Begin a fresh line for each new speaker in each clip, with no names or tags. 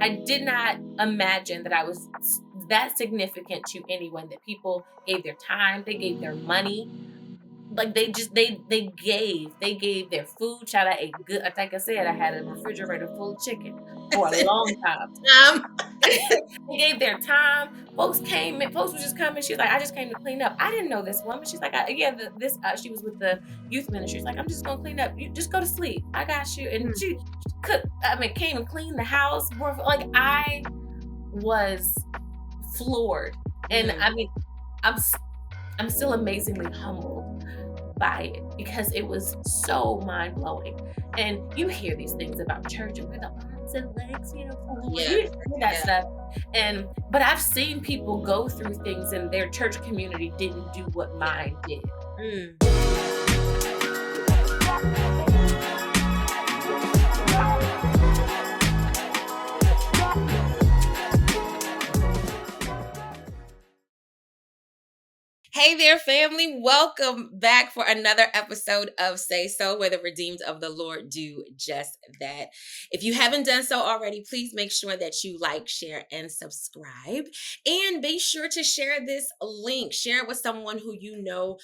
I did not imagine that I was that significant to anyone, that people gave their time, they gave their money, like they gave their food. Child, I ate good. Like I said, I had a refrigerator full of chicken for a long time. They gave their time. Folks came in, folks was just coming. She was like, I just came to clean up. I didn't know this woman. She's like, yeah, she was with the youth ministry. She's like, I'm just gonna clean up. You just go to sleep. I got you. And she cooked, came and cleaned the house. Like, I was floored. And I mean, I'm I'm still amazingly humbled by it, because it was so mind blowing. And you hear these things about church and with the arms and legs, you hear that stuff. But I've seen people go through things and their church community didn't do what mine did.
Hey there, family. Welcome back for another episode of Say So, where the redeemed of the Lord do just that. If you haven't done so already, please make sure that you like, share, and subscribe. And be sure to share this link. Share it with someone who you know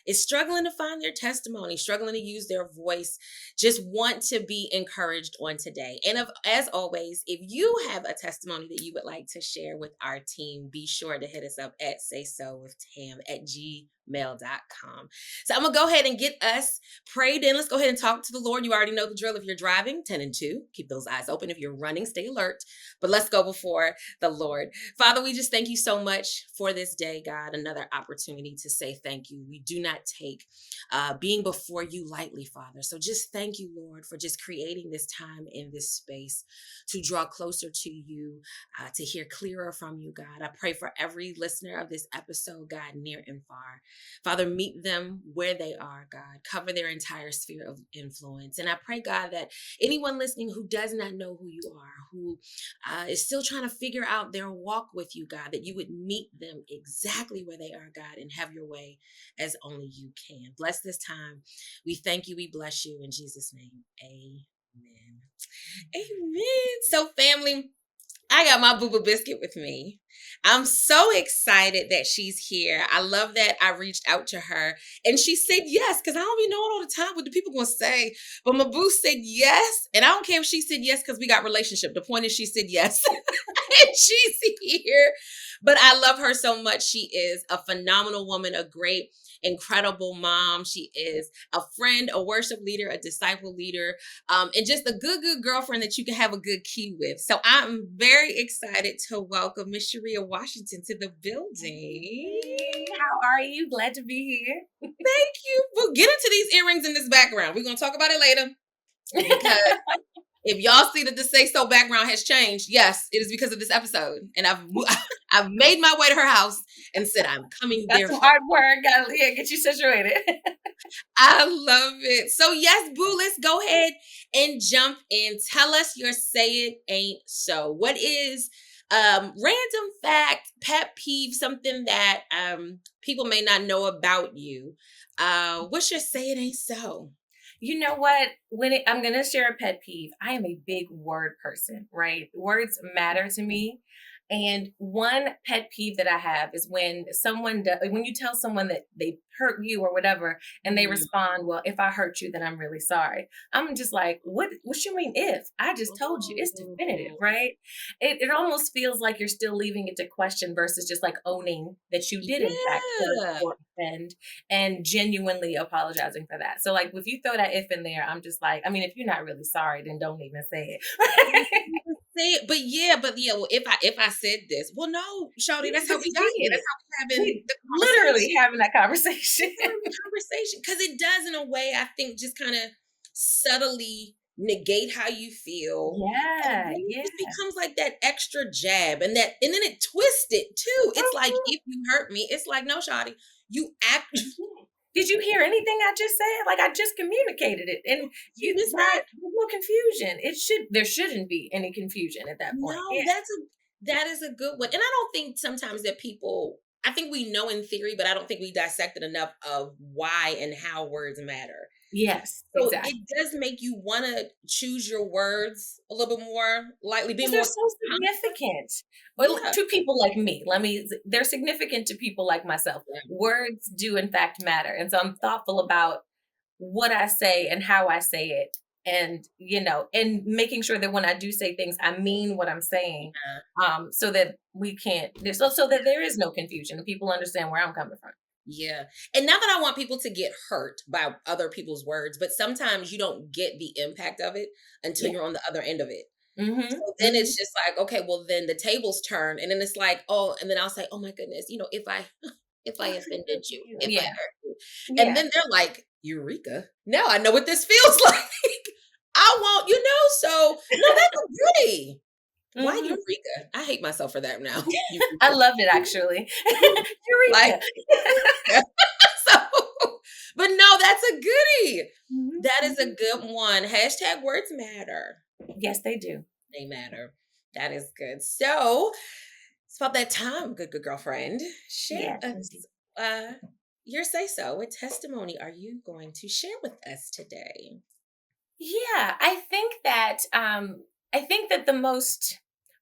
is struggling to find their testimony, struggling to use their voice, just want to be encouraged on today. And as always, if you have a testimony that you would like to share with our team, be sure to hit us up at saysowithtam@gmail.com. So I'm going to go ahead and get us prayed in. Let's go ahead and talk to the Lord. You already know the drill. If you're driving, 10 and 2, keep those eyes open. If you're running, stay alert. But let's go before the Lord. Father, we just thank you so much for this day, God. Another opportunity to say thank you. We do not take being before you lightly, Father. So just thank you, Lord, for just creating this time in this space to draw closer to you, to hear clearer from you, God. I pray for every listener of this episode, God, near and far. Father, meet them where they are, God. Cover their entire sphere of influence. And I pray, God, that anyone listening who does not know who you are, who is still trying to figure out their walk with you, God, that you would meet them exactly where they are, God, and have your way as only you can. Bless this time. We thank you. We bless you in Jesus' name. Amen. Amen. So, family, I got my Booba Biscuit with me. I'm so excited that she's here. I love that I reached out to her and she said yes, because I don't be knowing all the time what the people going to say. But my boo said yes. And I don't care if she said yes because we got relationship. The point is she said yes. And she's here. But I love her so much. She is a phenomenal woman, a great, incredible mom. She is a friend, a worship leader, a disciple leader, and just a good girlfriend that you can have a good key with. So I'm very excited to welcome Miss Sheria Washington to the building.
How are you? Glad to be here.
Thank you. We'll get into these earrings in this background. We're going to talk about it later. Because if y'all see that the Say So background has changed, yes, it is because of this episode. And I've made my way to her house and said, I'm coming there.
That's some hard work. Gotta get you situated.
I love it. So yes, boo, let's go ahead and jump in. Tell us your say it ain't so. What is random fact, pet peeve, something that people may not know about you? What's your say it ain't so?
You know what? I'm going to share a pet peeve. I am a big word person, right? Words matter to me. And one pet peeve that I have is when when you tell someone that they hurt you or whatever, and they respond, well, if I hurt you, then I'm really sorry. I'm just like, what you mean if? I just told you. It's definitive, right? It almost feels like you're still leaving it to question versus just like owning that you did in fact hurt or offend and genuinely apologizing for that. So like if you throw that if in there, I'm just like, I mean, if you're not really sorry, then don't even say it.
But yeah, well, if I said this, well, no, Shawty, that's how we got here. That's how we
literally having that conversation.
Because it does, in a way, I think, just kind of subtly negate how you feel.
Yeah,
it becomes like that extra jab, and then it twists it too. It's like, if you hurt me, it's like, no, Shawty, you act.
Did you hear anything I just said? Like, I just communicated it, and there's no confusion. There shouldn't be any confusion at that point.
No, that is a good one. And I don't think sometimes that I think we know in theory, but I don't think we dissected enough of why and how words matter.
Yes,
So
exactly.
it does make you want to choose your words a little bit more lightly, be
Because they're
more
so
conscious.
significant. Well,
Yeah.
to people like me, they're significant to people like myself.
Yeah.
Words do in fact matter. And so I'm thoughtful about what I say and how I say it. And, and making sure that when I do say things, I mean what I'm saying. So that we can't, so that there is no confusion and people understand where I'm coming from.
Yeah. And not that I want people to get hurt by other people's words, but sometimes you don't get the impact of it until
Yeah.
you're on the other end of it.
Mm-hmm.
So then
Mm-hmm.
it's just like, okay, well then the tables turn and then it's like, oh, and then I'll say, oh my goodness, if I if I offended you, if I
Yeah.
hurt you. And
Yeah.
then they're like, Eureka, now I know what this feels like. I won't, so no, that's a goodie. Why
Mm-hmm.
Eureka? I hate myself for that now.
I
Eureka.
loved it actually.
Like
Eureka.
so, but no, that's a goodie.
Mhm,
That is a
mhm.
good one. Hashtag words matter.
Yes, they do.
They matter. That is good. So it's about that time, good girlfriend. Share
Yes, indeed.
us your say so. What testimony are you going to share with us today?
Yeah, I think that the most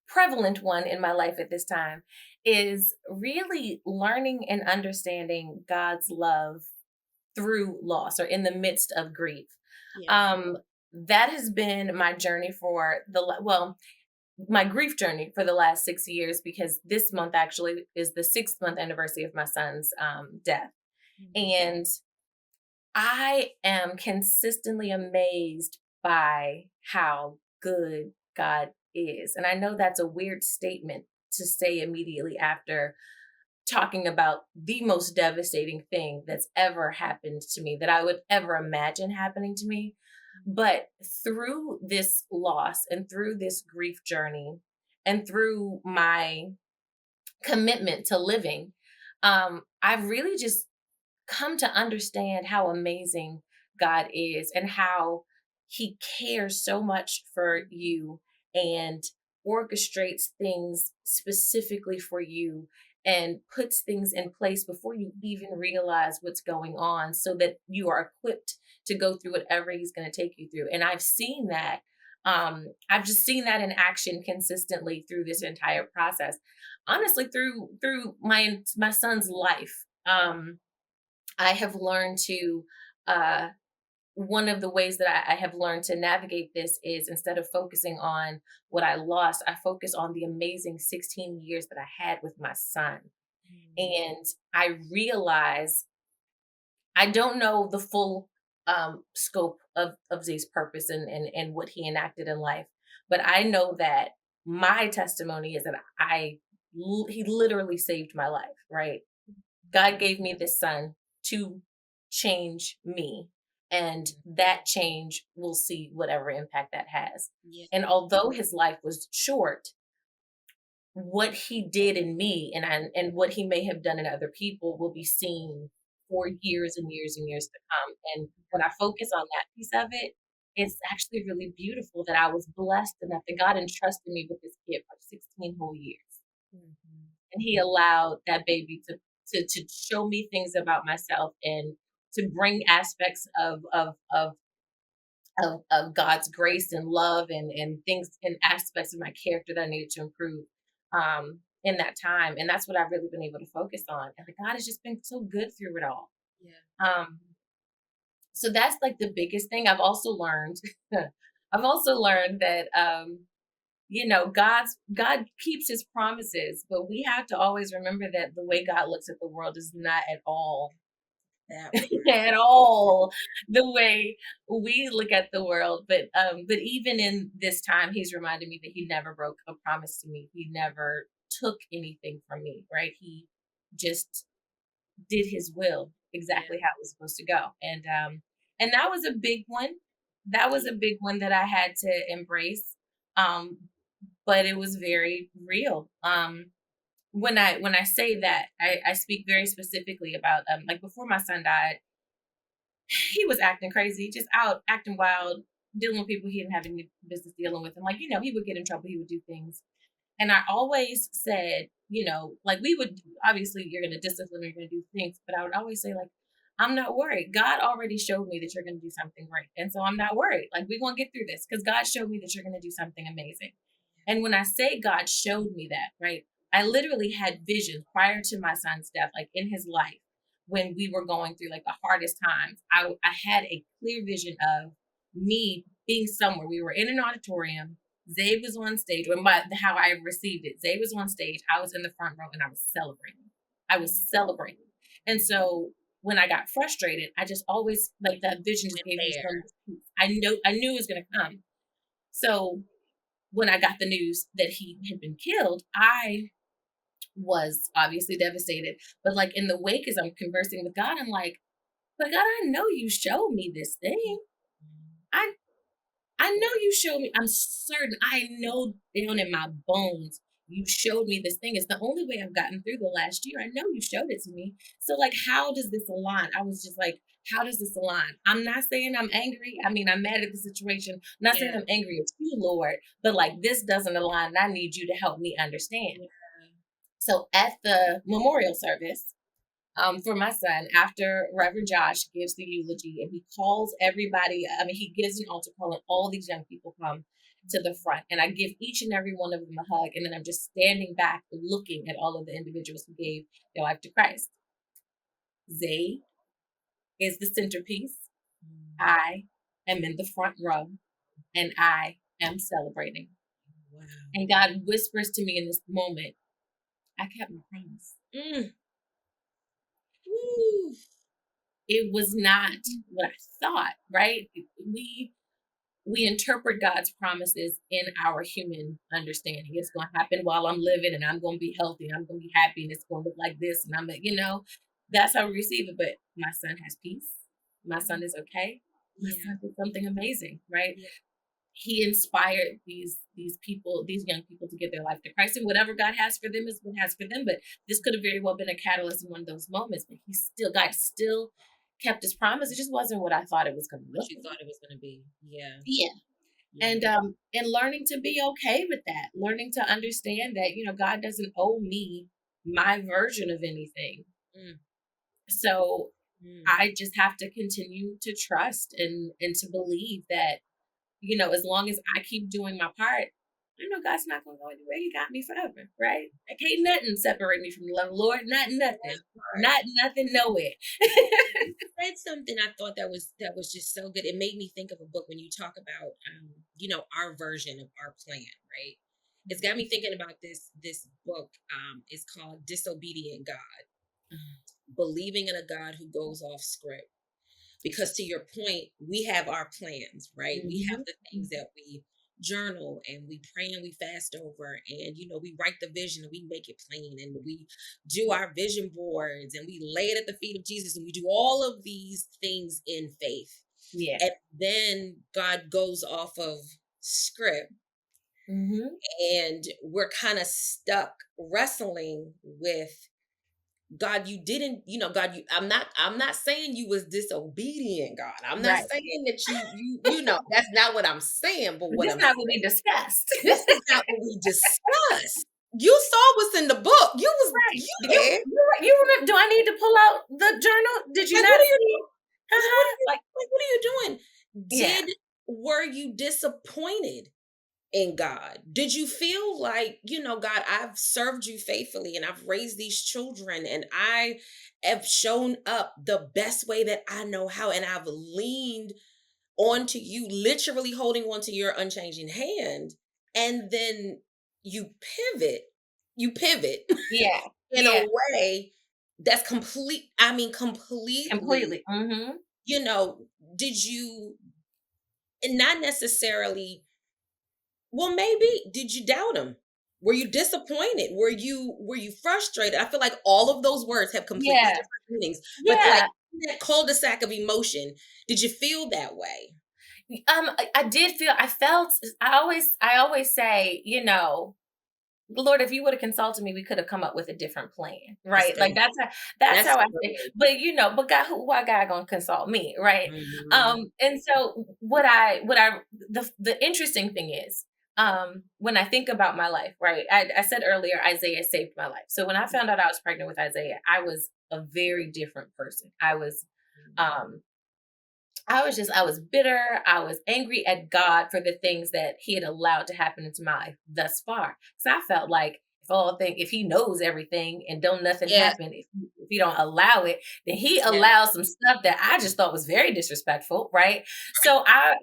prevalent one in my life at this time is really learning and understanding God's love through loss or in the midst of grief.
Yeah.
Um, that has been my journey my grief journey for the last 6 years, because this month actually is the 6th month anniversary of my son's death.
Mhm.
And I am consistently amazed by how good God is. And I know that's a weird statement to say immediately after talking about the most devastating thing that's ever happened to me, that I would ever imagine happening to me. But through this loss and through this grief journey and through my commitment to living, I've really just come to understand how amazing God is and how he cares so much for you and orchestrates things specifically for you and puts things in place before you even realize what's going on so that you are equipped to go through whatever he's going to take you through. And I've seen that. I've just seen that in action consistently through this entire process. Honestly, through my son's life. I have learned to, uh, one of the ways that I have learned to navigate this is, instead of focusing on what I lost, I focus on the amazing 16 years that I had with my son.
Mhm.
And I realize I don't know the full scope of Zay's purpose and what he enacted in life, but I know that my testimony is that he literally saved my life, right? God gave me this son to change me. And that change will see whatever impact that has.
Yeah.
And although his life was short, what he did in me and what he may have done in other people will be seen for years and years and years to come. And when I focus on that piece of it, it's actually really beautiful that I was blessed enough that God entrusted me with this kid for 16 whole years.
Mhm.
And he allowed that baby to show me things about myself and to bring aspects of God's grace and love and things and aspects of my character that I needed to improve in that time. And that's what I've really been able to focus on. And God has just been so good through it all.
Yeah.
Um, so that's like the biggest thing. I've also learned I've also learned that God keeps his promises, but we have to always remember that the way God looks at the world is not at all
That
at all the way we look at the world. But even in this time, he's reminded me that he never broke a promise to me. He never took anything from me, right? He just did his will
yeah.
exactly how it was supposed to go. And that was a big one. That was
Yeah.
a big one that I had to embrace. Um, but it was very real. When I say that, I speak very specifically about like before my son died, he was acting crazy, just out acting wild, dealing with people he didn't have any business dealing with. And like, he would get in trouble, he would do things. And I always said, like we would obviously you're gonna discipline or you're gonna do things, but I would always say, like, I'm not worried. God already showed me that you're going to do something great. And so I'm not worried. Like, we're going to get through this because God showed me that you're going to do something amazing. And when I say God showed me that, right, I literally had visions prior to my son's death, like in his life, when we were going through like the hardest times. I had a clear vision of me being somewhere. We were in an auditorium. Zay was on stage, or how I received it. Zay was on stage. I was in the front row and I was celebrating. I was celebrating. And so when I got frustrated, I just always, like, that vision just gave me so much peace. I knew it was going to come. So when I got the news that he had been killed, I was obviously devastated. But like in the wake, as I'm conversing with God, I'm like, but God, I know you showed me this thing. I I know you showed me. I'm certain. I know down in my bones you showed me this thing. It's the only way I've gotten through the last year. I know you showed it to me. So like, how does this align? I was just like, how does this align? I'm not saying I'm angry. I mean, I'm mad at the situation. I'm not saying I'm angry at you, Lord, but like, this doesn't align. And I need you to help me understand. So at the memorial service, for my son, after Reverend Josh gives the eulogy and he calls everybody, I mean, he gives an altar call and all these young people come to the front. And I give each and every one of them a hug. And then I'm just standing back looking at all of the individuals who gave their life to Christ. Zay is the centerpiece. I am in the front row and I am celebrating. Wow. And God whispers to me in this moment, I kept my promise. It was not what I thought, right? We interpret God's promises in our human understanding. It's going to happen while I'm living and I'm going to be healthy and I'm going to be happy and it's going to look like this. And that's how we receive it. But my son has peace. My son is okay. My son did something amazing, right? Yeah. He inspired these people, these young people, to give their life to Christ, and whatever God has for them is what has for them. But this could have very well been a catalyst in one of those moments. But God still kept his promise. It just wasn't what I thought it was going to be.
What you thought it was going to be. Yeah.
And learning to be okay with that, learning to understand that God doesn't owe me my version of anything. So I just have to continue to trust and to believe that as long as I keep doing my part, God's not going to go anywhere. He got me forever, right? Like, ain't nothing separate me from the love of the Lord. Not nothing. Not nothing, nowhere.
I read something I thought that was just so good. It made me think of a book when you talk about, our version of our plan, right? It's got me thinking about this book. It's called Disobedient God. Believing in a God who goes off script. Because to your point, we have our plans, right? We have the things that we journal and we pray and we fast over, and we write the vision and we make it plain, and we do our vision boards and we lay it at the feet of Jesus, and we do all of these things in faith.
Yeah.
And then God goes off of script. And we're kind of stuck wrestling with God. You didn't, God, I'm not saying you was disobedient, God. I'm not saying that you that's not what I'm saying. But what
this is not what we discussed.
This is not what we discussed. You saw what's in the book. You was
right. You remember? Do I need to pull out the journal? Did you not see?
What are you doing? Were you disappointed in God? Did you feel like, God, I've served you faithfully and I've raised these children and I have shown up the best way that I know how, and I've leaned onto you, literally holding onto your unchanging hand, and then you pivot in a way that's completely did you, and not necessarily, well, maybe, did you doubt him? Were you disappointed? Were you frustrated? I feel like all of those words have completely different meanings. But like that cul-de-sac of emotion, did you feel that way?
I felt, I always say, Lord, if you would have consulted me, we could have come up with a different plan, right? Like that's how I think. But God, why God gonna consult me, right? And so the interesting thing is, when I think about my life, right? I said earlier, Isaiah saved my life. So when I found out I was pregnant with Isaiah, I was a very different person. I was um, I was bitter. I was angry at God for the things that he had allowed to happen into my life thus far. So I felt like if he knows everything and don't nothing
Yes,
happen, if he don't allow it, then he
yes.
allows some stuff that I just thought was very disrespectful, right? So I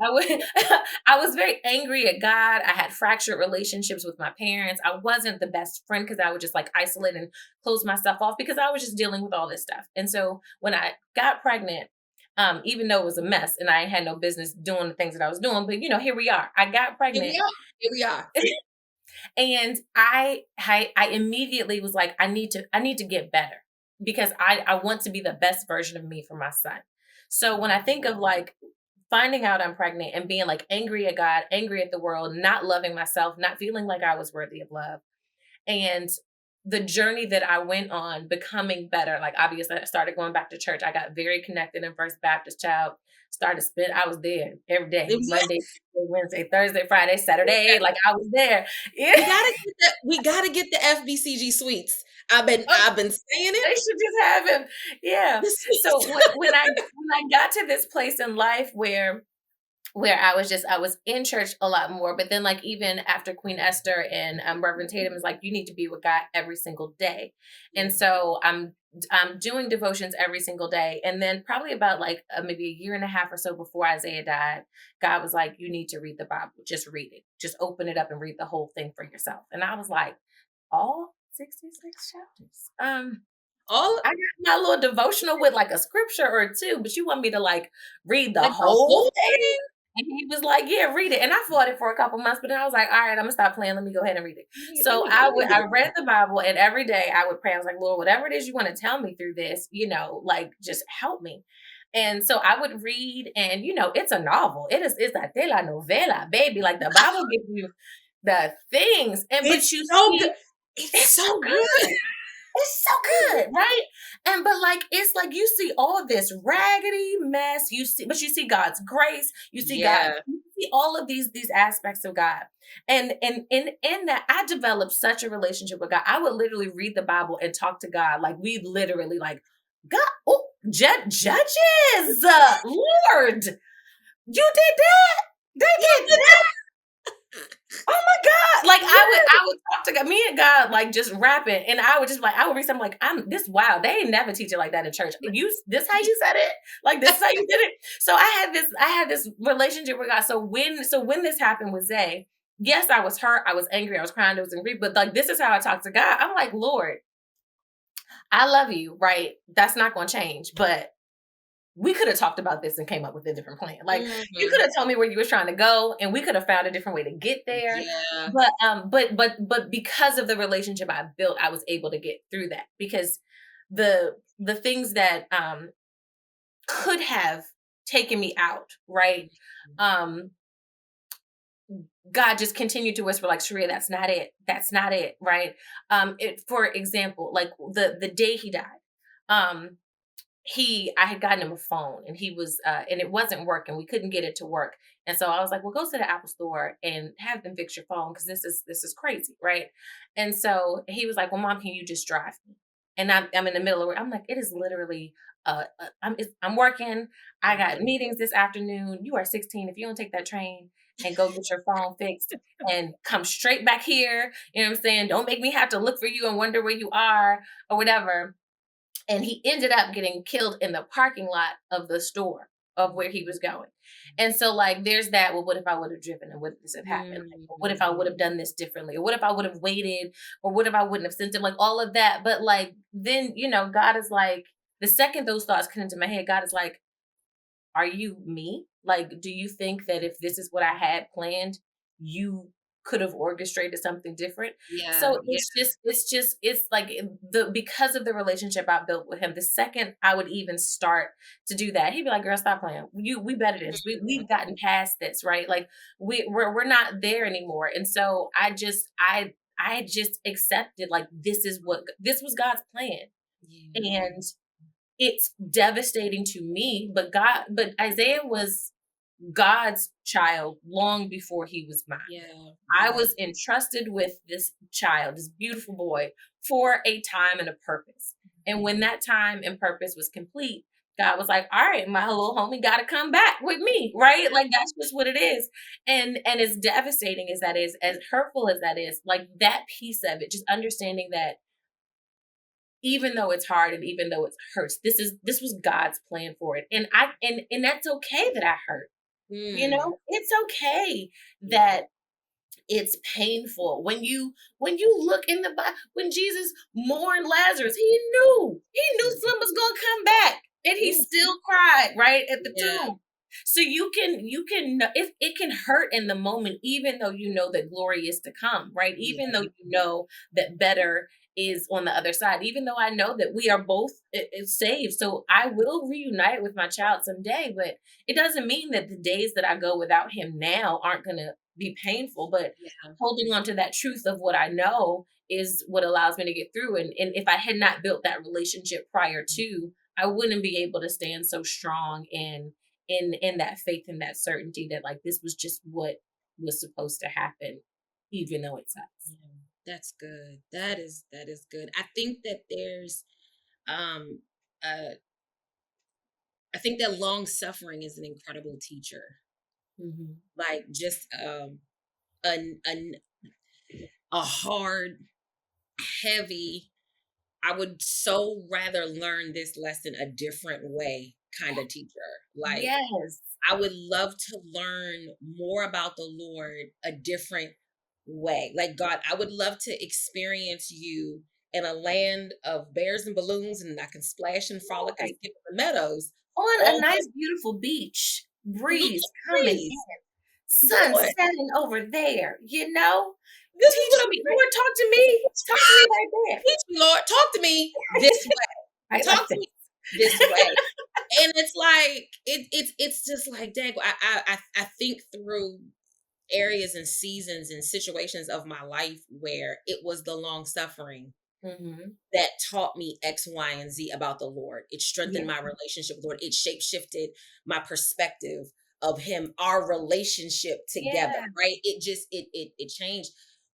was very angry at God. I had fractured relationships with my parents. I wasn't the best friend because I would just like isolate and close myself off because I was just dealing with all this stuff. And so when I got pregnant, even though it was a mess and I had no business doing the things that I was doing, but here we are. I got
Here we
pregnant
are. Here we are.
and I immediately was like, I need to get better because I want to be the best version of me for my son. So when I think of like finding out I'm pregnant and being like angry at God, angry at the world, not loving myself, not feeling like I was worthy of love, and the journey that I went on becoming better, like obviously I started going back to church. I got very connected in First Baptist Child, I was there every day, Monday, Tuesday, Wednesday, Thursday, Friday, Saturday, like I was there. Yeah.
We gotta get the FBCG sweets.
Oh,
I've been saying
they
it.
should just have him. Yeah.
The
So
sweets.
when I got to this place in life where I was in church a lot more, but then like even after Queen Esther and Reverend Tatum is like, you need to be with God every single day, and
Yeah.
so I'm doing devotions every single day, and then probably about like maybe a year and a half or so before Isaiah died, God was like, you need to read the Bible, just read it, just open it up and read the whole thing for yourself, and I was like, all 66 chapters.
All
I got my little devotional with like a scripture or two, but you want me to like read the
like the
whole
whole
thing?
thing.
And he was like, "Yeah, read it." And I fought it for a couple months, but then I was like, "All right, I'm gonna stop playing. Let me go ahead and read it." So
Let me get
I read the Bible, and every day I would pray. I was like, "Lord, whatever it is you want to tell me through this, like just help me." And so I would read, and it's a novel. It's a telenovela, baby. Like the Bible gives you the things, and but
It's
you
so good.
see,
It's
it's so
so
good.
good.
It's so good, right? And but like it's like you see all this raggedy mess. But you see God's grace.
Yeah.
You see all of these aspects of God. And in that, I developed such a relationship with God. I would literally read the Bible and talk to God. Like we literally like God, oh, judges, Lord, you did that. They did that. Oh my God. Like I would talk to God, me and God, like just rapping. And I would just like, I would read something like, wow, they ain't never teach it like that in church. This how you said it? Like this is how you did it. So I had this relationship with God. So when this happened with Zay, yes, I was hurt. I was angry. I was crying. I was angry. But like, this is how I talk to God. I'm like, Lord, I love you. Right. That's not going to change. But we could have talked about this and came up with a different plan. Like you could
Mhm.
have told me where you were trying to go and we could have found a different way to get there.
Yeah.
But because of the relationship I built, I was able to get through that because the things that could have taken me out, right? Um God just continued to whisper like, Sharia, that's not it. That's not it, right? For example, like the day he died, um I had gotten him a phone and he was and it wasn't working. We couldn't get it to work. And so I was like, well, go to the Apple store and have them fix your phone because this is crazy, right? And so he was like, well, Mom, can you just drive me? And I'm in the middle of it. I'm like, it is literally I'm working. I got
Mhm.
meetings this afternoon. You are 16. If you don't take that train and go get your phone fixed and come straight back here, you know what I'm saying? Don't make me have to look for you and wonder where you are or whatever. And he ended up getting killed in the parking lot of the store of where he was going. And so like there's that, well, what if I would have driven and would this have happened? Like, well, what if I would have done this differently? Or what if I would have waited? Or what if I wouldn't have sent him? Like all of that. But like then, God is like, the second those thoughts come into my head, God is like, are you me? Like, do you think that if this is what I had planned, you could have orchestrated something different?
Yeah.
So it's like because of the relationship I built with him, the second I would even start to do that, he'd be like, girl, stop playing. We better this. We've gotten past this, right? Like we're not there anymore. And so I just accepted like this was God's plan.
Yeah.
And it's devastating to me, but Isaiah was God's child long before he was mine.
Yeah.
I
Yeah.
was entrusted with this child, this beautiful boy, for a time and a purpose. And when that time and purpose was complete, God was like, all right, my little homie got to come back with me, right? Like that's just what it is. And as devastating as that is, as hurtful as that is, like that piece of it, just understanding that even though it's hard and even though it hurts, this was God's plan for it. And that's okay that I hurt. You
Mm,
know, it's okay
yeah.
that it's painful when you look in the Bible. When Jesus mourned Lazarus, he knew Slim was gonna come back, and he
Mhm.
still cried right at the
Yeah.
tomb. So you can it can hurt in the moment, even though you know that glory is to come, right? Even though
Yeah.
you know that better is on the other side, even though I know that we are both saved, so I will reunite with my child someday. But it doesn't mean that the days that I go without him now aren't gonna be painful, but
Yeah.
holding on to that truth of what I know is what allows me to get through. And if I had not built that relationship prior to, I wouldn't be able to stand so strong in that faith and that certainty that like this was just what was supposed to happen, even though it sucks.
Yeah. That's good. That is good. I think that there's um uh I think that long suffering is an incredible teacher.
Hmm.
Like just a hard, heavy, I would so rather learn this lesson a different way kind of teacher. Like
Yes.
I would love to learn more about the Lord a different way. Like God, I would love to experience you in a land of bears and balloons, and I can splash and frolic and
Right.
skip in the meadows.
On a
All
nice, beautiful beach,
Lord,
breeze coming in,
please,
sun
Lord,
setting over there, you know?
this is
Teach
what I'm
me,
praying.
Lord, talk to me right there.
Teach me, Lord, talk to me this way.
Right
Talk
like
to
this.
me this way. And it's like it's just like, dang, I think through areas and seasons and situations of my life where it was the long suffering
Mhm.
that taught me X, Y, and Z about the Lord. It
Yeah.
strengthened my relationship with the Lord. It shape shifted my perspective of Him, our relationship together.
Yeah.
Right? It changed.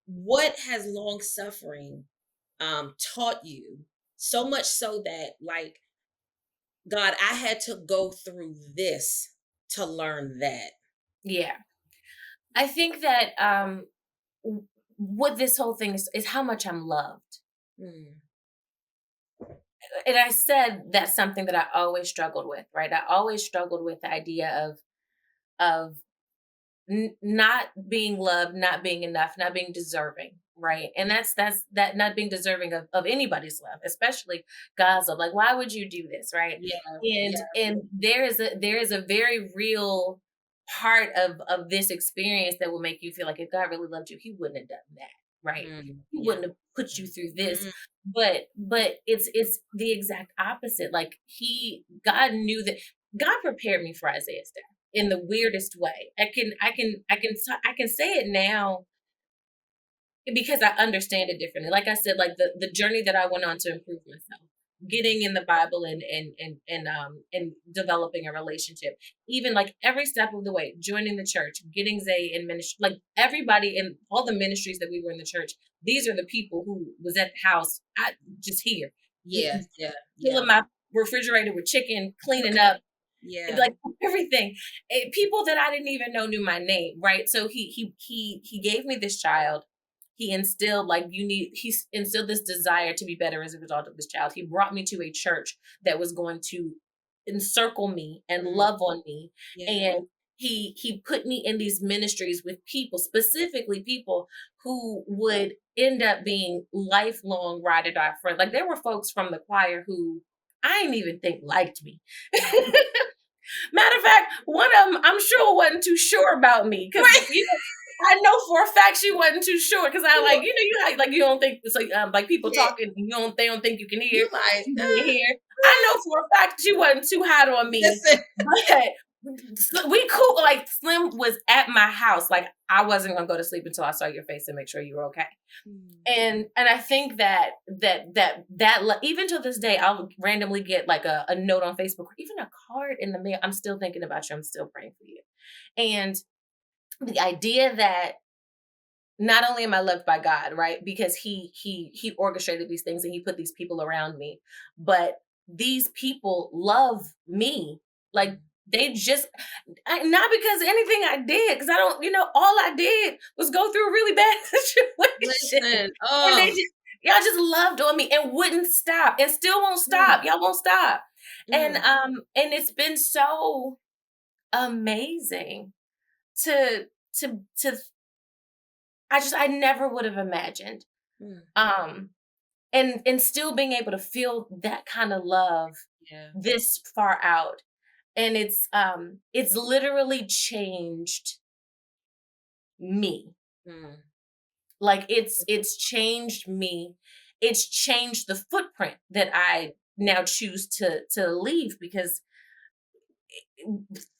What has long suffering taught you? So much so that, like, God, I had to go through this to learn that.
Yeah. I think that what this whole thing is how much I'm loved.
Mm,
And I said that's something that I always struggled with, right? I always struggled with the idea of not being loved, not being enough, not being deserving, right? And that's that not being deserving of anybody's love, especially God's love. Like, why would you do this, right?
yeah,
And
yeah.
there is a very real part of this experience that will make you feel like if God really loved you, He wouldn't have done that, right? He
Yeah.
wouldn't have put you through this.
Mm,
But it's the exact opposite. Like God knew that God prepared me for Isaiah's death in the weirdest way. I can say it now because I understand it differently. Like I said, like the journey that I went on to improve myself, getting in the Bible and developing a relationship, even like every step of the way, joining the church, getting Zay in ministry, like everybody in all the ministries that we were in the church. These are the people who was at the house. I just here,
yeah, yeah, yeah,
filling my refrigerator with chicken, cleaning up,
yeah.
like everything. People that I didn't even know knew my name, right? So he gave me this child. He instilled he instilled this desire to be better as a result of this child. He brought me to a church that was going to encircle me and
Mm,
love on me.
yeah.
And he put me in these ministries with people, specifically people who would end up being lifelong ride or die friends. Like there were folks from the choir who I didn't even think liked me. Matter of fact, one of them I'm sure wasn't too sure about me because
Right.
I know for a fact she wasn't too sure because I like you don't think it's like people
Yeah.
talking they don't think you can hear
You like,
you can hear. I know for a fact she wasn't too hot on me,
listen.
but we cool. Like Slim was at my house. Like I wasn't gonna go to sleep until I saw your face and make sure you were okay.
Mm,
And I think even to this day, I'll randomly get like a note on Facebook, or even a card in the mail. I'm still thinking about you. I'm still praying for you. And the idea that not only am I loved by God, right? Because he orchestrated these things and he put these people around me, but these people love me. Like they just not because of anything I did, because I don't, all I did was go through a really bad situation.
Listen.
And
Oh.
y'all just loved on me and wouldn't stop and still won't
Mm,
stop. Y'all won't stop.
mm,
And it's been so amazing to to I never would have imagined.
mm.
Um and still being able to feel that kind of love
Yeah.
this far out. And it's literally changed me.
Mm.
Like it's changed me. It's changed the footprint that I now choose to leave, because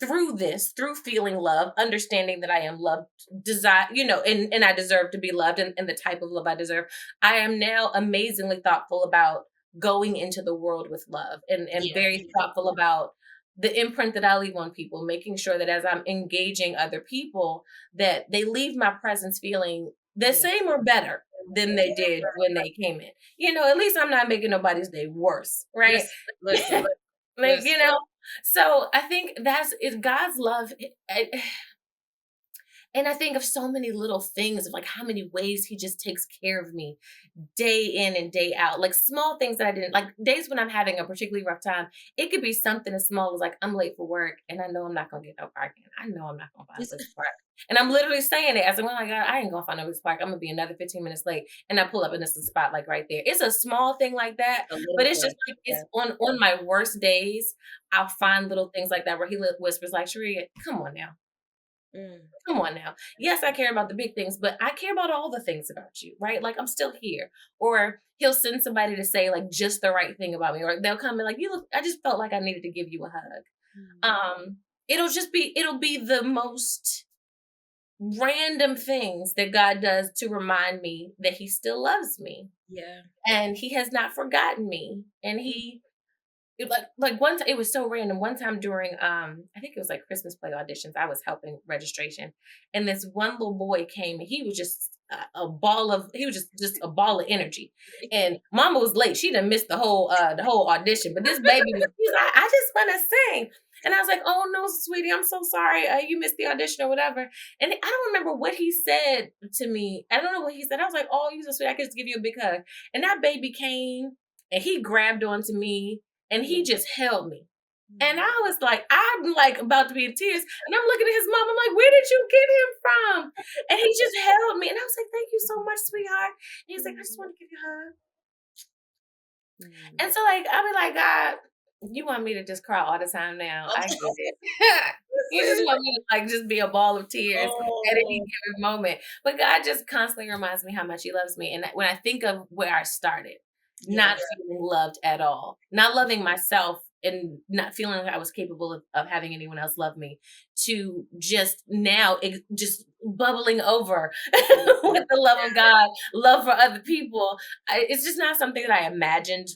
through feeling love, understanding that I am loved, desire, and I deserve to be loved, and the type of love I deserve, I am now amazingly thoughtful about going into the world with love, and
Yeah.
very
Yeah.
thoughtful about the imprint that I leave on people, making sure that as I'm engaging other people, that they leave my presence feeling the
Yeah.
same or better than they did when they came in. At least I'm not making nobody's day worse, right?
Listen. Listen.
Like,
Listen.
so I think that's it. God's love. And I think of so many little things of like how many ways he just takes care of me day in and day out. Like small things that I didn't like, days when I'm having a particularly rough time. It could be something as small as like I'm late for work and I know I'm not gonna get no parking. I know I'm not gonna find a place to park. And I'm literally saying it as I'm, oh my God, I ain't gonna find no place to park. I'm gonna be another 15 minutes late. And I pull up and it's a spot like right there. It's a small thing like that,
A
but
little
it's just
thing.
like
Yeah.
it's on my worst days, I'll find little things like that where he whispers like, Sheria, come on now.
Mm.
Come on now. Yes, I care about the big things, but I care about all the things about you, right? Like I'm still here. Or he'll send somebody to say like just the right thing about me. Or they'll come in like, you look, I just felt like I needed to give you a hug.
Mm.
It'll be the most random things that God does to remind me that he still loves me.
Yeah.
And he has not forgotten me. And
Mm.
like one time, it was so random. One time during I think it was like Christmas play auditions, I was helping registration, and this one little boy came and he was just a ball of he was just a ball of energy. And mama was late, she done missed the whole audition, but this baby was he's like, I just want to sing. And I was like, oh no, sweetie, I'm so sorry, you missed the audition or whatever. And I don't remember what he said to me. I don't know what he said. I was like, oh, you so sweet, I could just give you a big hug. And that baby came and he grabbed onto me and he
Mm.
just held me. And
Mm.
I was like, I'm like about to be in tears. And I'm looking at his mom. I'm like, where did you get him from? And he just held me. And I was like, thank you so much, sweetheart. And he was like, I just want to give you a hug.
Mm.
And so like, I'll be like, God, you want me to just cry all the time now. I get it. You just
Listen.
want me to like just be a ball of tears at any
Oh.
given moment. But God just constantly reminds me how much he loves me. And when I think of where I started,
Yeah.
not feeling loved at all, not loving myself and not feeling like I was capable of having anyone else love me, to just now just bubbling over with the love of God, love for other people. It's just not something that I imagined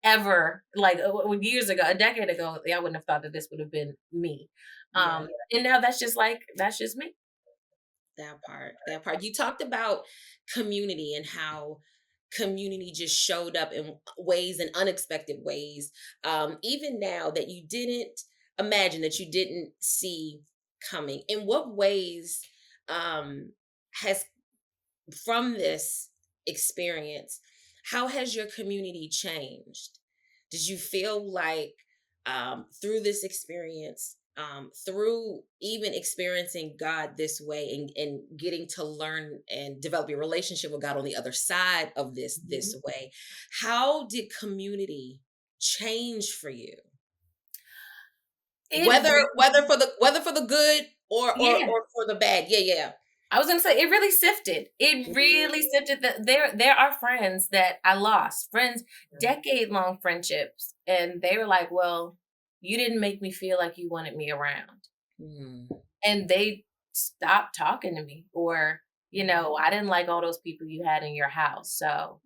ever. Like years ago, a decade ago, I wouldn't have thought that this would have been me.
Yeah.
And now that's just me.
That part. That part. You talked about community and how community just showed up in ways and unexpected ways. Even now that you didn't imagine, that you didn't see coming. In what ways has from this experience, how has your community changed? Did you feel like through this experience, through even experiencing God this way and getting to learn and develop your relationship with God on the other side of this
Mhm.
way, how did community change for you?
It
Whether for the good
Yeah.
or for the bad. Yeah, yeah.
I was gonna say it really sifted. It really sifted. There are friends that I lost, friends, decade long friendships, and they were like, "Well, you didn't make me feel like you wanted me around,"
Mm,
and they stopped talking to me, or I didn't like all those people you had in your house, so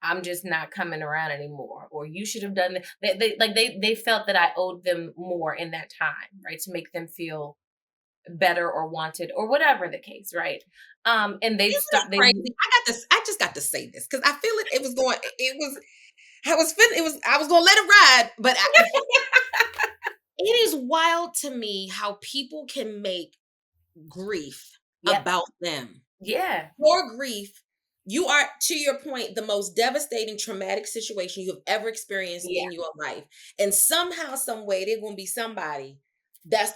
I'm just not coming around anymore. Or you should have done that. They felt that I owed them more in that time, right, to make them feel better or wanted or whatever the case, right? And they
Isn't it
stopped. They
crazy? I just got to say this because I feel it. It was going. It was. I was gonna let it ride, but it is wild to me how people can make grief
Yep.
about them.
Yeah.
Your grief, you are, to your point, the most devastating, traumatic situation you have ever experienced
Yeah.
in your life. And somehow, some way, they're gonna be somebody they're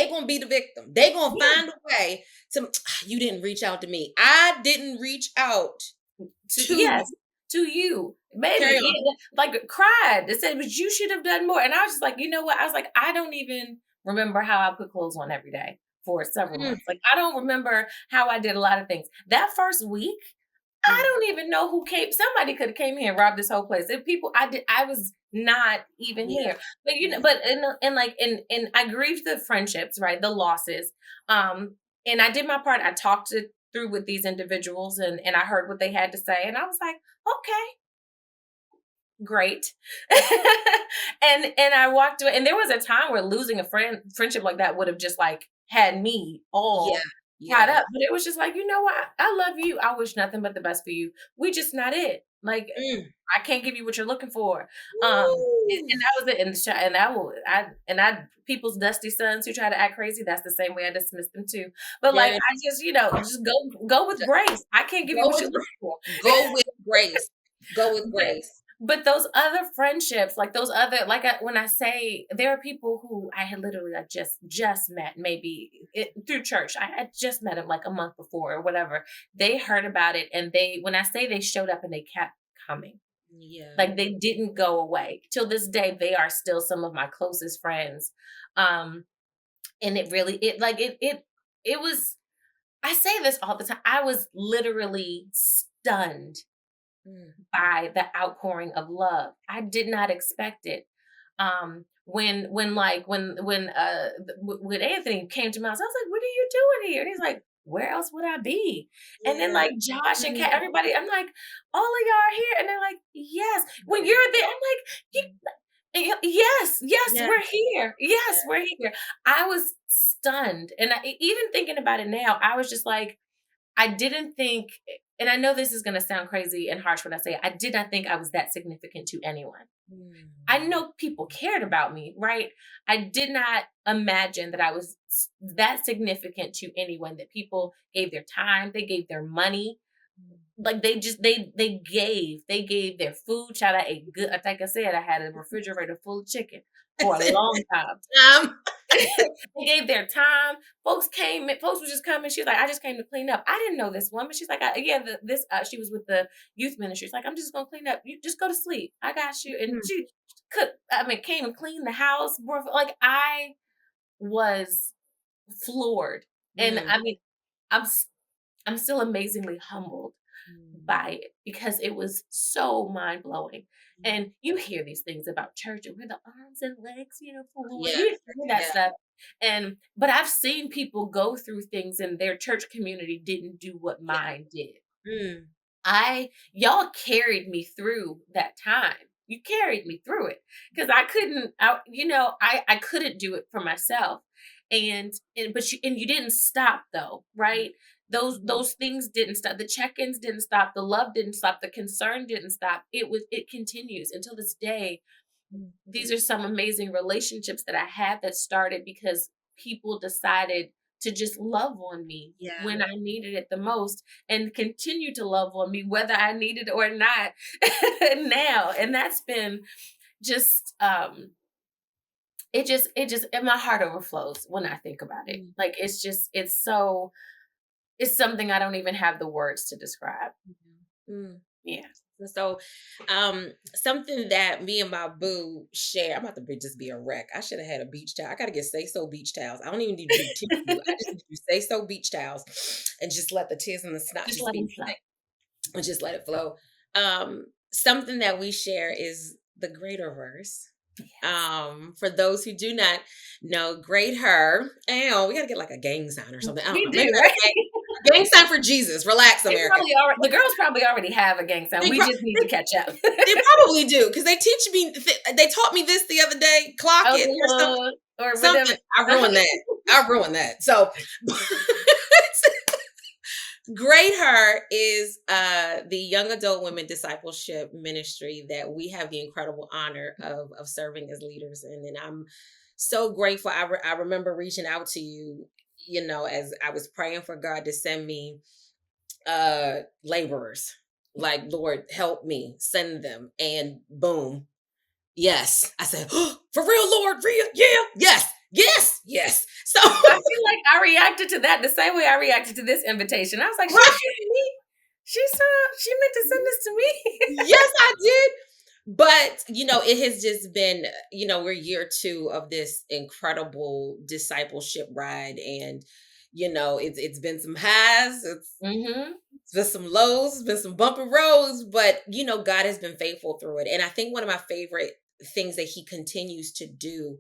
gonna be the victim. They're gonna
Yeah.
find a way to you didn't reach out to me. I didn't reach out to you.
Yes, to you.
Carry
Baby,
on.
like cried. They said, but you should have done more. And I was just like, you know what? I was like, I don't even remember how I put clothes on every day for several
Mm,
months. Like, I don't remember how I did a lot of things. That first week, I
mm.
don't even know who came. Somebody could have came here and robbed this whole place. If people, I was not even
Yeah.
here. But
Yeah.
but and I grieved the friendships, right? The losses. And I did my part. I talked it through with these individuals, and I heard what they had to say, and I was like, okay, great. And I walked away. And there was a time where losing a friendship like that would have just like had me
Yeah.
all tied
Yeah.
up. But it was just like, you know what? I love you. I wish nothing but the best for you. We just not it. Like,
Mm.
I can't give you what you're looking for. And
Woo.
that was it. And that will I people's dusty sons who try to act crazy, that's the same way I dismiss them too. But like,
Very
I just, just go with grace. I can't give you
go
what
with
you're looking for.
go with grace. Go with
But
grace.
but those other friendships, like those other, when I say there are people who I had literally like just met, maybe through church. I had just met them like a month before or whatever. They heard about it, and when I say they showed up and they kept coming,
Yeah.
like they didn't go away. Till this day, they are still some of my closest friends. And it really, it was. I say this all the time. I was literally stunned
Mm.
by the outpouring of love. I did not expect it. When Anthony came to my house, I was like, "What are you doing here?" And he's like, "Where else would I be?" And then
Yeah.
like Josh and Kat,
Mm.
everybody, I'm like, "All of y'all are here," and they're like, "Yes." When you're there, I'm like, Yes, yes,
Yeah.
we're here.
Yeah.
Yes, we're here." I was stunned, and even thinking about it now, I was just like, I didn't think, and I know this is going to sound crazy and harsh when I say it, I did not think I was that significant to anyone. I
Mm.
know people cared about me, right? I did not imagine that I was that significant to anyone, that people gave their time, they gave their money. Like they gave their food. Child, I ate good. Like I said, I had a refrigerator full of chicken for a long time.
Um,
They gave their time. Folks was just coming. She was like, I just came to clean up. I didn't know this woman. She's like, yeah, she was with the youth ministry. She's like, I'm just gonna clean up. You just go to sleep. I got you. And
mm.
she came and cleaned the house. Like, I was floored. And
Mm.
I mean, I'm s- I'm still amazingly humbled
Mm.
by it, because it was so mind blowing.
Mm.
And you hear these things about church, and we're the arms and legs, for the Lord.
Yeah.
You hear that
Yeah.
stuff. But I've seen people go through things, and their church community didn't do what
Yeah.
mine did.
Mm.
Y'all carried me through that time. You carried me through it, because I couldn't do it for myself. And you didn't stop though, right?
Mhm.
Those things didn't stop. The check-ins didn't stop. The love didn't stop. The concern didn't stop. It continues until this day.
Mm.
These are some amazing relationships that I had that started because people decided to just love on me
Yeah.
when I needed it the most, and continue to love on me whether I needed it or not now. And that's been just and my heart overflows when I think about it.
Mm.
Like, it's something I don't even have the words to describe.
Mm.
Yeah.
So, something that me and my boo share. I'm about to just be a wreck. I should have had a beach towel. I gotta get say so beach towels. I don't even need to do tissue. I just need to do say so beach towels, and just let the tears and the snot
Just
just
let
be,
them flow.
and just let it flow. Something that we share is the greater verse.
Yes.
For those who do not know, grade her. And we gotta get like a gang sign or something. I don't
We
know. Maybe
do,
not
right?
a gang sign for Jesus. Relax, America.
The girls probably already have a gang sign.
They,
We
pro-
just need to catch up.
they probably do because they teach me. They taught me this the other day. Clock
Oh,
it or something.
Lord, or whatever.
Something. I ruined that. I ruined that. So, Great Her is the young adult women discipleship ministry that we have the incredible honor of serving as leaders in, and I'm so grateful. I remember reaching out to you, as I was praying for God to send me laborers. Like, Lord, help me send them, and boom, yes. I said, oh, for real, Lord, real, yeah, yes, yes, yes. So
I feel like I reacted to that the same way I reacted to this invitation. I was like,
right.
she meant to send this to me.
Yes, I did. But, it has just been, we're year 2 of this incredible discipleship ride. And, it's been some highs,
Mm-hmm.
it's been some lows, it's been some bumpy roads, but, God has been faithful through it. And I think one of my favorite things that he continues to do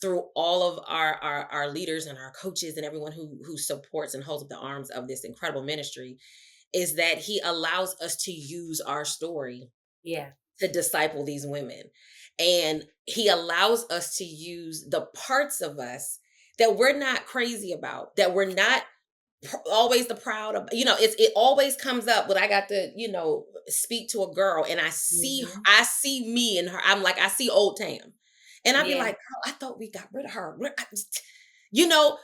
through all of our leaders and our coaches and everyone who supports and holds up the arms of this incredible ministry is that he allows us to use our story
Yeah.
to disciple these women. And he allows us to use the parts of us that we're not crazy about, that we're not always the proud of, it always comes up when I got to, speak to a girl and
Mm-hmm.
I see me in her. I'm like, I see old Tam. And I'd be
Yeah.
like, oh, I thought we got rid of her. You know,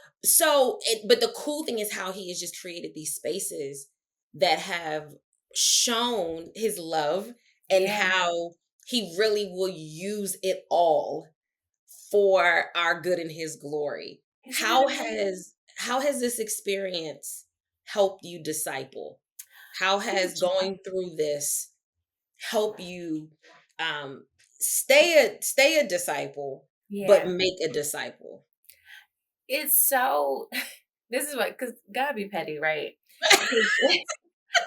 but the cool thing is how he has just created these spaces that have shown his love and
Yeah.
how he really will use it all for our good and his glory.
Isn't it amazing?
How has this experience helped you disciple? How has going through this helped you um stay a disciple but
Yeah.
make a disciple?
It's so this is what because God be petty, right? 'Cause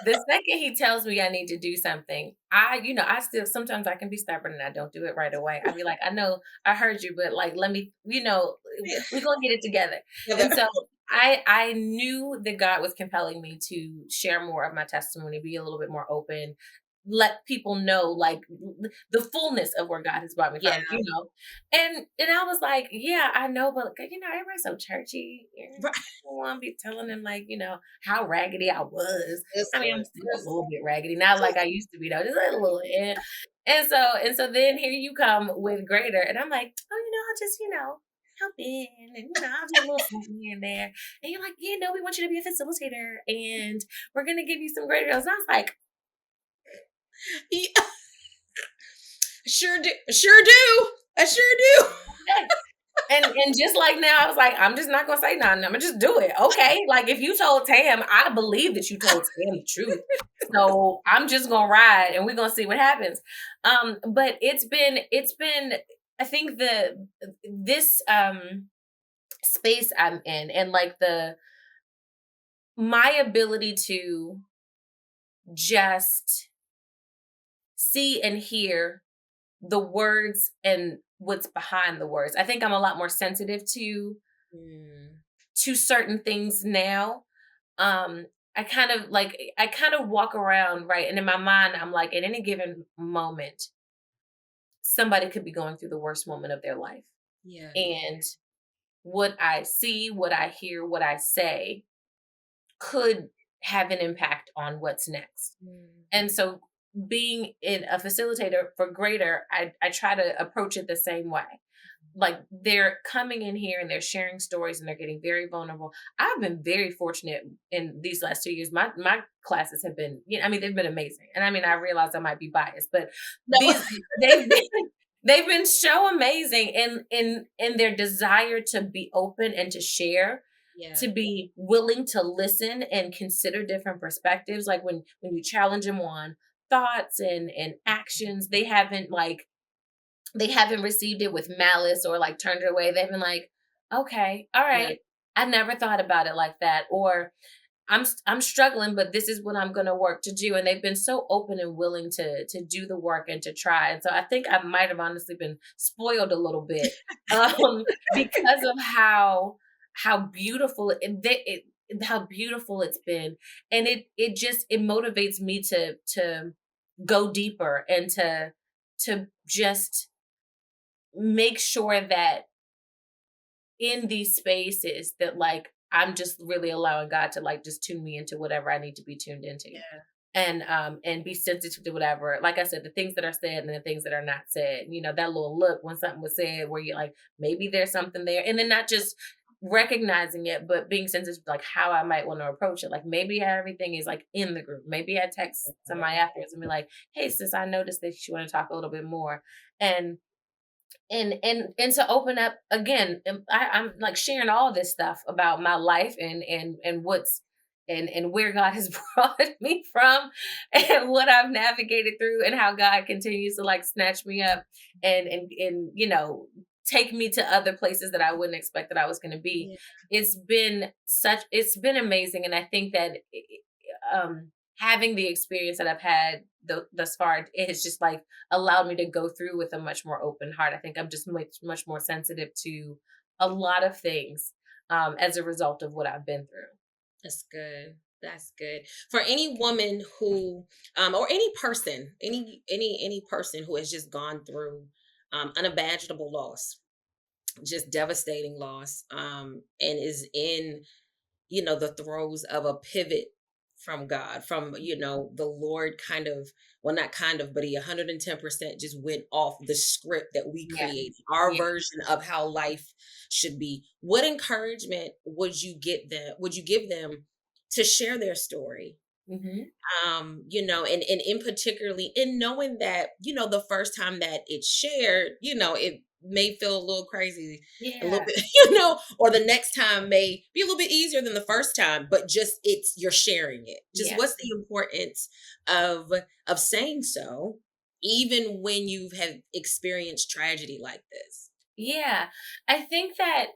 the second he tells me I need to do something, I still sometimes I can be stubborn and I don't do it right away. I'd be like, I know I heard you, but like, let me, we're gonna get it together. And so I knew that God was compelling me to share more of my testimony, be a little bit more open, let people know like the fullness of where God has brought me
Yeah.
from. And I was like, yeah, I know, but everybody's so churchy. I
Right.
don't want to be telling them like, how raggedy I was. I mean, I'm
Listen,
still a little bit raggedy, not like I used to be though, just a little. And so then here you come with greater, and I'm like, oh, I'll just help in, and I'll do a little something here and there. And you're like, we want you to be a facilitator, and we're gonna give you some greater deals. And I was like,
yeah, sure do. Sure do. I sure do.
okay. And just like now, I was like, I'm just not gonna say nothing. I'm gonna just do it. Okay. Like if you told Tam, I believe that you told Tam the truth. So I'm just gonna ride and we're gonna see what happens. But it's been I think this space I'm in and like my ability to just see and hear the words and what's behind the words. I think I'm a lot more sensitive
Mm,
to certain things now. Um, I kind of walk around, right? And in my mind, I'm like, at any given moment, somebody could be going through the worst moment of their life.
yeah.
And what I see, what I hear, what I say could have an impact on what's next.
Mm,
And so being in a facilitator for greater, I try to approach it the same way. Like they're coming in here and they're sharing stories and they're getting very vulnerable. I've been very fortunate in these last 2 years. My classes have been, I mean, they've been amazing. And I mean, I realize I might be biased, but
no.
they've been they've been so amazing in their desire to be open and to share,
Yeah.
to be willing to listen and consider different perspectives. Like when you challenge them on thoughts and actions, they haven't received it with malice or like turned it away. They've been like, okay, all
Yeah.
right. I never thought about it like that. Or I'm struggling, but this is what I'm going to work to do. And they've been so open and willing to do the work and to try. And so I think I might have honestly been spoiled a little bit because of how beautiful how beautiful it's been. And it motivates me to go deeper and to just make sure that in these spaces that like I'm just really allowing God to like just tune me into whatever I need to be tuned into.
Yeah.
And be sensitive to whatever, like I said, the things that are said and the things that are not said. That little look when something was said where you're like, maybe there's something there. And then not just recognizing it, but being sensitive to like how I might want to approach it. Like maybe everything is like in the group. Maybe I text somebody afterwards and be like, hey sis, I noticed that you want to talk a little bit more. And to open up again, I'm like sharing all this stuff about my life and what's and where God has brought me from and what I've navigated through and how God continues to like snatch me up and take me to other places that I wouldn't expect that I was going to be.
Yeah.
It's been amazing, and I think that having the experience that I've had thus far, it has just like allowed me to go through with a much more open heart. I think I'm just much more sensitive to a lot of things as a result of what I've been through.
That's good. That's good. For any woman who, or any person, any person who has just gone through unimaginable loss, just devastating loss, and is in, the throes of a pivot from God, from, the Lord kind of, well, not kind of, but he 110% just went off the script that we
Yeah.
created, our
Yeah.
version of how life should be. What encouragement would you give them to share their story?
Hmm.
And in particularly in knowing that, the first time that it's shared, it may feel a little crazy, a little
Yeah.
bit, or the next time may be a little bit easier than the first time, but just you're sharing it. Just
Yeah.
what's the importance of saying so, even when you've had experienced tragedy like this?
Yeah. I think that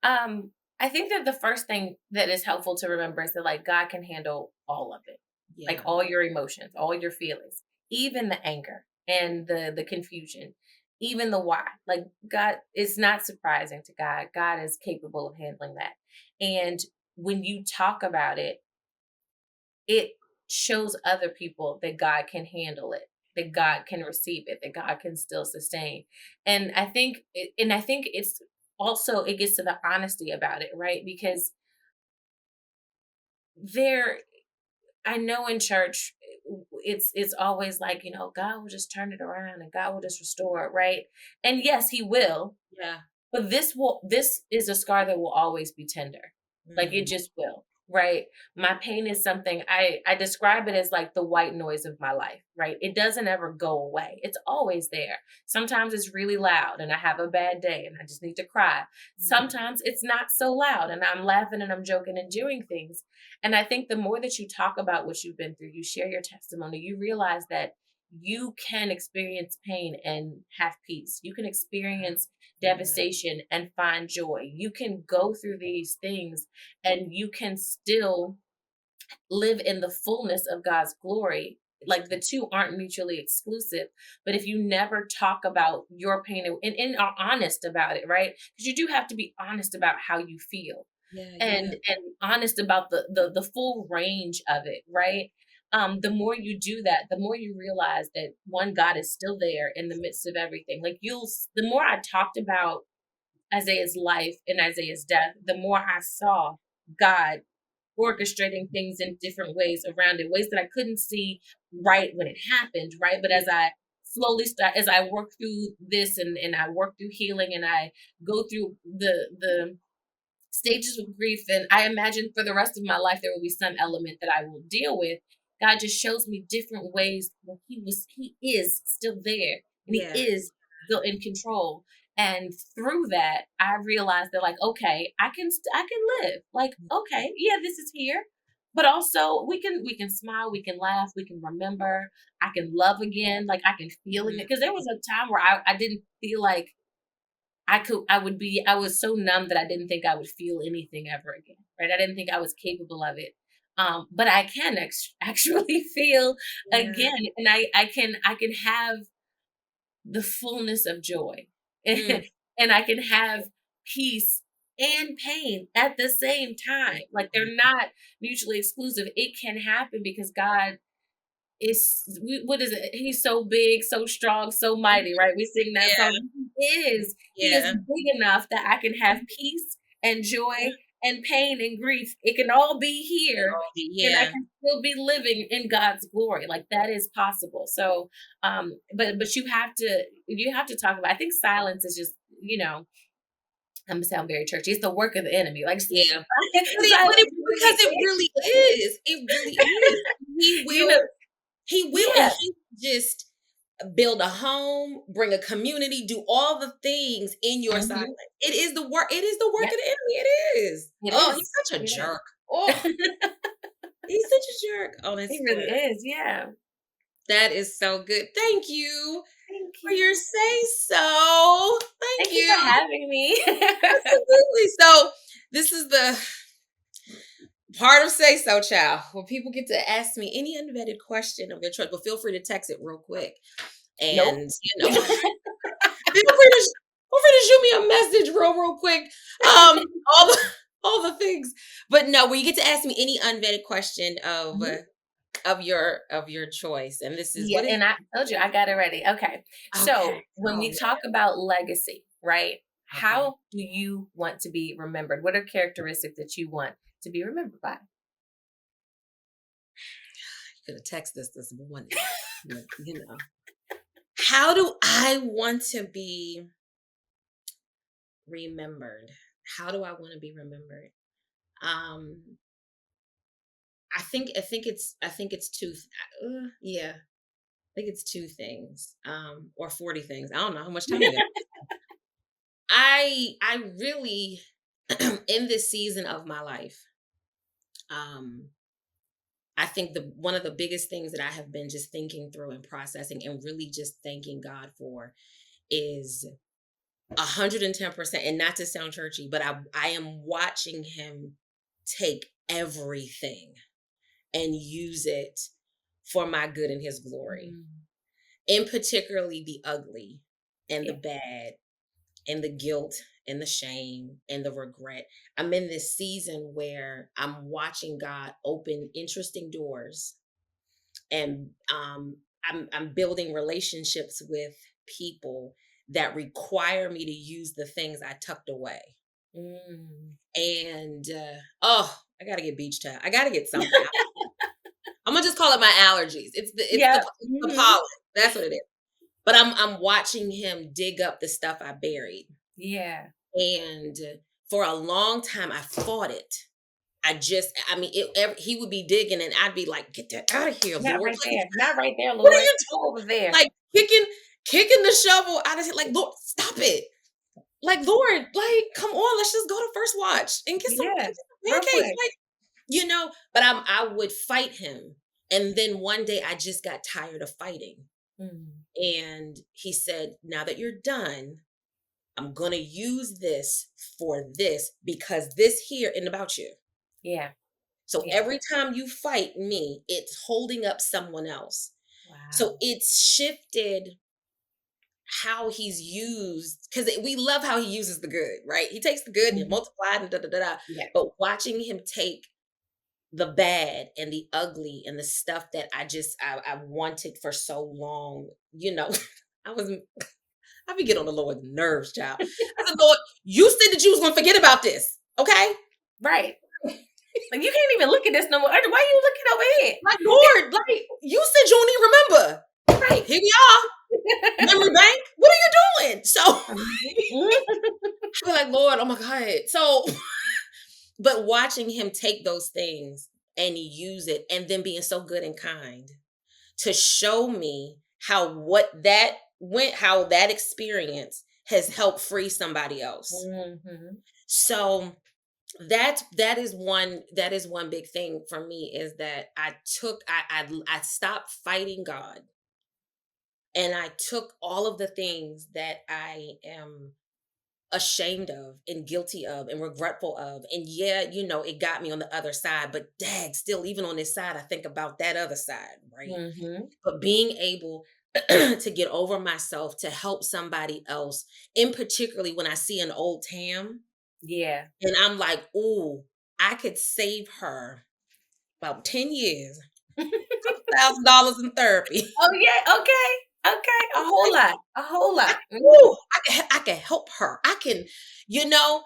um I think that the first thing that is helpful to remember is that like God can handle all of it. Like
Yeah.
all your emotions, all your feelings, even the anger and the confusion, even the why. Like God is not surprising to God. God is capable of handling that. And when you talk about it, it shows other people that God can handle it, that God can receive it, that God can still sustain. And I think it's also it gets to the honesty about it, right? Because there I know in church it's always like, God will just turn it around and God will just restore it, right? And yes, he will.
Yeah.
But this is a scar that will always be tender. Like it
Mm,
just will, right? My pain is something I describe it as like the white noise of my life, right? It doesn't ever go away. It's always there. Sometimes it's really loud and I have a bad day and I just need to cry.
mm,
Sometimes it's not so loud and I'm laughing and I'm joking and doing things. And I think the more that you talk about what you've been through, you share your testimony, you realize that you can experience pain and have peace. You can experience
yeah.
devastation and find joy. You can go through these things and you can still live in the fullness of God's glory. Like the two aren't mutually exclusive. But if you never talk about your pain and are honest about it, right? Because you do have to be honest about how you feel
Yeah. Yeah.
and honest about the full range of it, right? The more you do that, the more you realize that one, God is still there in the midst of everything. Like the more I talked about Isaiah's life and Isaiah's death, the more I saw God orchestrating things in different ways around it, ways that I couldn't see right when it happened, right? But
Yeah.
as I work through this and I work through healing and I go through the stages of grief, and I imagine for the rest of my life there will be some element that I will deal with. God just shows me different ways where he is still there and he
Yeah.
is still in control. And through that, I realized that like, okay, I can live. Like, okay, yeah, this is here. But also we can smile, we can laugh, we can remember, I can love again, like I can feel it.
Mm,
Because there was a time where I didn't feel like I was so numb that I didn't think I would feel anything ever again, right? I didn't think I was capable of it. But I can actually feel
yeah.
again, and I can have the fullness of joy,
Mm,
and I can have peace and pain at the same time. Like they're not mutually exclusive. It can happen because God what is it? He's so big, so strong, so mighty, right? We sing that
yeah.
song. He is
Yeah.
big enough that I can have peace and joy and pain and grief, it can all be here, and I
Yeah.
can still be living in God's glory. Like that is possible. So, but you have to talk about. I think silence is just, I'm gonna sound very churchy. It's the work of the enemy. Like
Yeah. But
silence
it because
really
it really is. It really is. He
you know,
will and
yeah.
he just build a home, bring a community, do all the things in your silence.
Mhm.
It is the work
Yep,
of the enemy. It is.
it
Oh,
is.
he's such a
It is.
jerk. Oh, he's such a jerk. Oh,
It
that's
really
good.
is, yeah.
That is so good. Thank you
Thank
for your
you.
say so.
Thank
Thank
you for
you.
having me.
Absolutely. So this is the part of Say So, child, where people get to ask me any unvetted question of their choice, but feel free to text it real quick.
Nope.
And, feel free to shoot me a message real quick. All the, all the things. But no, where you get to ask me any unvetted question
Mhm.
of your choice. And this is
Yeah,
what is
and I told you I got it ready. Okay.
okay.
So, when
Oh
we
man.
talk about legacy, right?
Okay.
How do you want to be remembered? What are characteristics that you want to be remembered by?
You could have texted this morning. you know. How do I want to be remembered? How do I want to be remembered? Um, I think it's yeah. I think it's two things, or 40 things. I don't know how much time we got. I really in this season of my life, um, I think the one of the biggest things that I have been just thinking through and processing and really just thanking God for is 110%, and not to sound churchy, but I am watching him take everything and use it for my good and his glory.
Mm,
In particularly the ugly and the
yeah.
bad and the guilt and the shame and the regret. I'm in this season where I'm watching God open interesting doors, and I'm building relationships with people that require me to use the things I tucked away.
Mm.
And oh, I gotta get beach towel. I gotta get something. I'm gonna just call it my allergies.
Yeah.
It's the
Mhm.
pollen. That's what it is. But I'm watching him dig up the stuff I buried.
Yeah.
And for a long time I fought it. I mean, he would be digging and I'd be like, get that out of here,
Not
Lord.
right there. Not right there,
What are
Lord.
you
Go over there.
doing? Like kicking the shovel out of it. Like, Lord, stop it. Like, Lord, like, come on, let's just go to First Watch and
Yeah.
get some
Real
pancakes.
quick.
Like, but I would fight him. And then one day I just got tired of fighting.
Mm.
And he said, now that you're done, I'm gonna use this for this because this here isn't about you.
Yeah.
So
Yeah.
every time you fight me, it's holding up someone else. So
Wow.
it's shifted how he's used because we love how he uses the good, right? He takes the good and
Mhm.
multiplied and da da da da.
Yeah.
But watching him take the bad and the ugly and the stuff that I wanted for so long, I was I be get on the Lord's nerves, child. I said, Lord, you said that you was gonna forget about this, okay?
Right. Like, you can't even look at this no more. Why are you looking over here?
Like, Lord, like you said you don't even remember.
Right.
Here we are. Memory bank. What are you doing? So
Mhm.
I be like, Lord, oh my God. So, but watching him take those things and use it and then being so good and kind to show me how that experience has helped free somebody else.
Mhm.
So that is one big thing for me is that I stopped fighting God, and I took all of the things that I am ashamed of and guilty of and regretful of, and yeah, it got me on the other side, but dag, still, even on this side I think about that other side, right?
Mhm.
But being able to get over myself to help somebody else, in particularly when I see an old Tam
Yeah.
and I'm like, ooh, I could save her about 10 years, $1,000 in therapy.
Oh, yeah, okay. Okay, a whole lot, a whole lot. Mhm.
Ooh, I can help her. I can,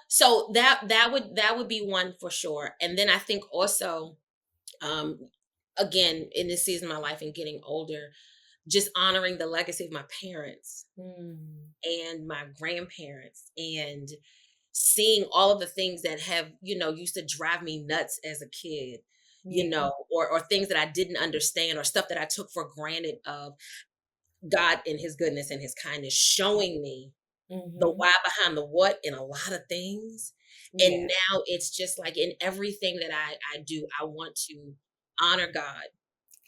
so that would be one for sure. And then I think also, um, again, in this season of my life and getting older, just honoring the legacy of my parents
Mm.
and my grandparents and seeing all of the things that have, used to drive me nuts as a kid,
Yeah.
or things that I didn't understand or stuff that I took for granted of God and his goodness and his kindness showing me the
Mhm.
why behind the what in a lot of things. And
Yeah.
now it's just like in everything that I do, I want to honor God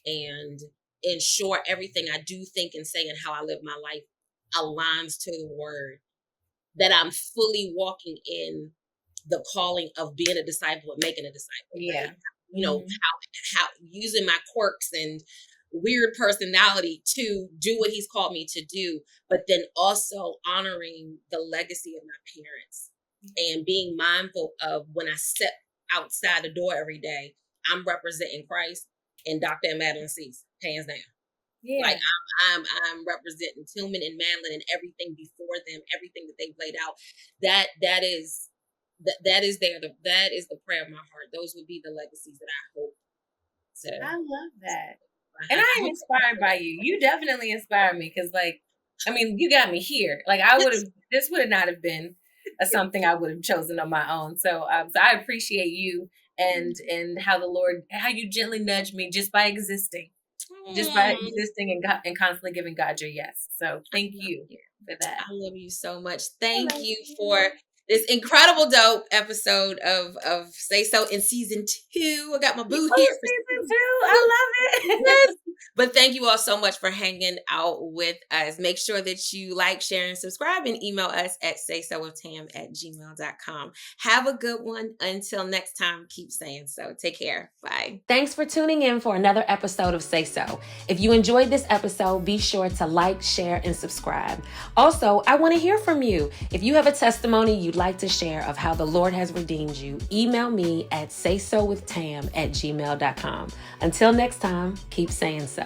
and ensure everything I do, think, and say and how I live my life aligns to the word, that I'm fully walking in the calling of being a disciple and making a disciple, right?
Yeah. Mhm.
How using my quirks and weird personality to do what he's called me to do, but then also honoring the legacy of my parents and being mindful of when I step outside the door every day, I'm representing Christ and Dr. and Madeline Cease, hands down. Like
Yeah.
I'm representing Tillman and Madeline and everything before them, everything that they've laid out. That is the prayer of my heart. Those would be the legacies that I hope
I
to
love that. And
behind. I
I am
hope
inspired by you. You definitely inspire me because, like, I mean, you got me here. Like, I would have, this would not have been something I would have chosen on my own. So I appreciate you and how the Lord, how you gently nudge me just by
Mm,
existing and constantly giving God your yes. So
I
thank
love
you
you.
for that.
I love you so much.
I
Thank
love
you for
you.
this incredible dope episode of Say So in season 2. I got my boo here
Oh,
for
season
season
two.
2.
I love
Yes.
it.
But thank you all so much for hanging out with us. Make sure that you like, share, and subscribe, and email us at saysowithtam@gmail.com. Have a good one. Until next time, keep saying so. Take care. Bye. Thanks for tuning in for another episode of Say So. If you enjoyed this episode, be sure to like, share, and subscribe. Also, I want to hear from you. If you have a testimony you'd like to share of how the Lord has redeemed you, email me at saysowithtam@gmail.com. Until next time, keep saying so.